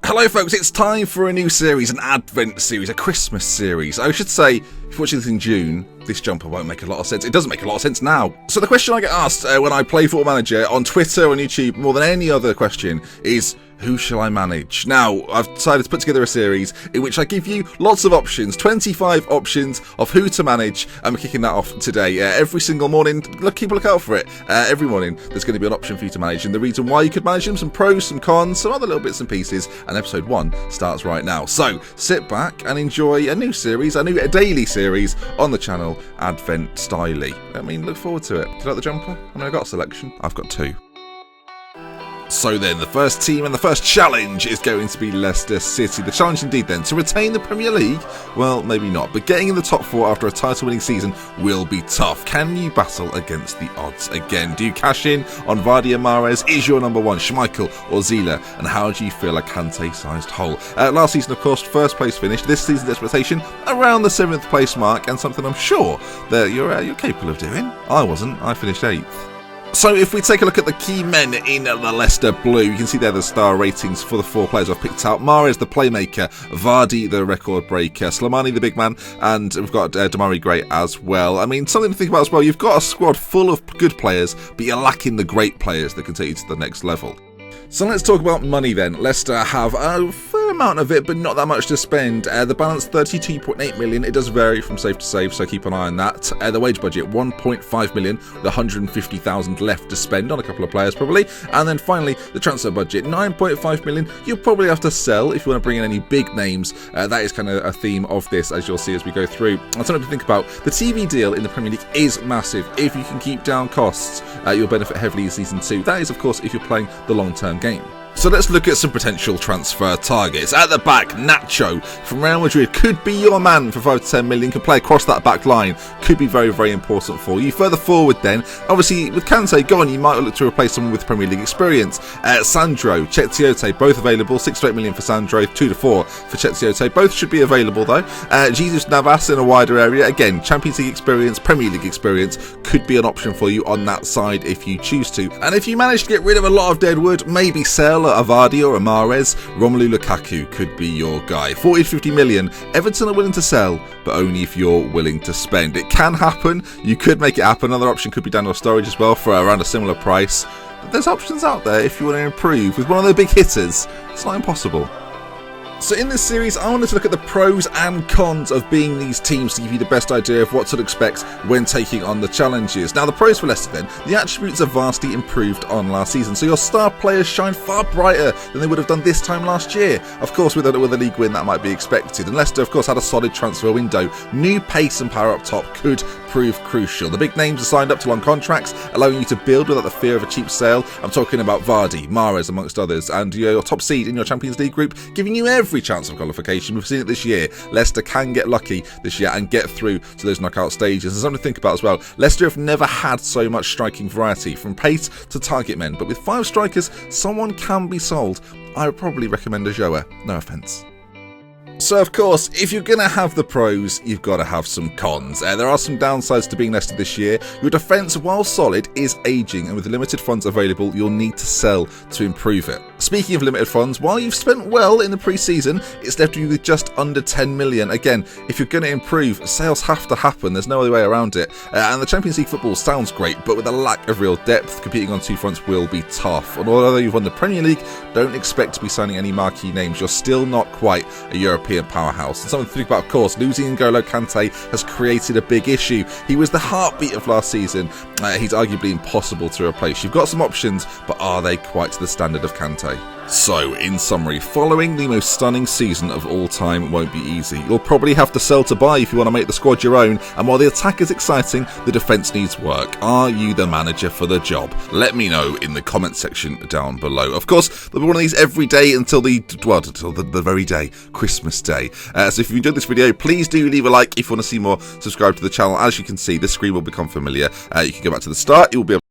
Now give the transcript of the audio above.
Hello folks, it's time for a new series, an Advent series, a Christmas series. I should say, if you're watching this in June, this jumper won't make a lot of sense. It doesn't make a lot of sense now. So the question I get asked when I play Football Manager on Twitter, on YouTube, more than any other question is, who shall I manage? Now, I've decided to put together a series in which I give you lots of options, 25 options of who to manage, and we're kicking that off today. Every single morning, keep a look out for it. Every morning, there's going to be an option for you to manage, and the reason why you could manage them, some pros, some cons, some other little bits and pieces, and episode 1 starts right now. So, sit back and enjoy a new series, a daily series on the channel, Advent Styly. I mean, look forward to it. Do you like the jumper? I mean, I've got a selection. I've got 2. So then, the first team and the first challenge is going to be Leicester City. The challenge indeed then, to retain the Premier League? Well, maybe not, but getting in the top 4 after a title-winning season will be tough. Can you battle against the odds again? Do you cash in on Vardy and Mahrez? Is your number 1 Schmeichel or Zila? And how do you feel a Kante-sized hole? Last season, of course, first place finish. This season's expectation around the 7th place mark, and something I'm sure that you're capable of doing. I wasn't. I finished 8th. So if we take a look at the key men in the Leicester Blue, you can see there the star ratings for the 4 players I've picked out. Mahrez, the playmaker, Vardy, the record breaker, Slimani, the big man, and we've got Damari Gray as well. I mean, something to think about as well, you've got a squad full of good players, but you're lacking the great players that can take you to the next level. So let's talk about money then. Leicester have a fair amount of it, but not that much to spend. The balance, 32.8 million. It does vary from save to save, so keep an eye on that. The wage budget, 1.5 million, with 150,000 left to spend on a couple of players probably. And then finally, the transfer budget, 9.5 million. You'll probably have to sell if you want to bring in any big names. That is kind of a theme of this, as you'll see as we go through. And something to think about, the TV deal in the Premier League is massive. If you can keep down costs, you'll benefit heavily in Season 2. That is, of course, if you're playing the long-term game. So let's look at some potential transfer targets. At the back, Nacho from Real Madrid could be your man for 5 to 10 million, can play across that back line, could be very, very important for you. Further forward then, obviously with Kante gone, you might look to replace someone with Premier League experience. Sandro, Chetiote, both available, 6 to 8 million for Sandro, 2 to 4 for Chetiote. Both should be available though. Jesus Navas in a wider area, again, Champions League experience, Premier League experience, could be an option for you on that side if you choose to. And if you manage to get rid of a lot of dead wood, maybe sell a Vardy or a Mahrez, Romelu Lukaku could be your guy. 40 to 50 million, Everton are willing to sell, but only if you're willing to spend. It can happen, you could make it happen. Another option could be Daniel Sturridge as well for around a similar price. But there's options out there if you want to improve with one of the big hitters. It's not impossible. So in this series, I wanted to look at the pros and cons of being these teams to give you the best idea of what to expect when taking on the challenges. Now the pros for Leicester then, the attributes are vastly improved on last season, so your star players shine far brighter than they would have done this time last year. Of course, with a league win, that might be expected. And Leicester, of course, had a solid transfer window. New pace and power up top could prove crucial. The big names are signed up to long contracts, allowing you to build without the fear of a cheap sale. I'm talking about Vardy, Mahrez, amongst others, and your top seed in your Champions League group, giving you every chance of qualification. We've seen it this year. Leicester can get lucky this year and get through to those knockout stages. And something to think about as well. Leicester have never had so much striking variety, from pace to target men, but with 5 strikers, someone can be sold. I would probably recommend a Joa, no offence. So of course, if you're going to have the pros, you've got to have some cons. There are some downsides to being Leicester this year. Your defence, while solid, is ageing, and with limited funds available, you'll need to sell to improve it. Speaking of limited funds, while you've spent well in the pre-season, it's left you with just under 10 million. Again, if you're going to improve, sales have to happen. There's no other way around it. And the Champions League football sounds great, but with a lack of real depth, competing on 2 fronts will be tough. And although you've won the Premier League, don't expect to be signing any marquee names. You're still not quite a European powerhouse. And something to think about, of course, losing N'Golo Kante has created a big issue. He was the heartbeat of last season. He's arguably impossible to replace. You've got some options, but are they quite to the standard of Kante? So, in summary, following the most stunning season of all time won't be easy. You'll probably have to sell to buy if you want to make the squad your own, and while the attack is exciting, the defence needs work. Are you the manager for the job? Let me know in the comment section down below. Of course, there'll be one of these every day until the very day, Christmas Day. So if you enjoyed this video, please do leave a like. If you want to see more, subscribe to the channel. As you can see, the screen will become familiar. You can go back to the start. You will be able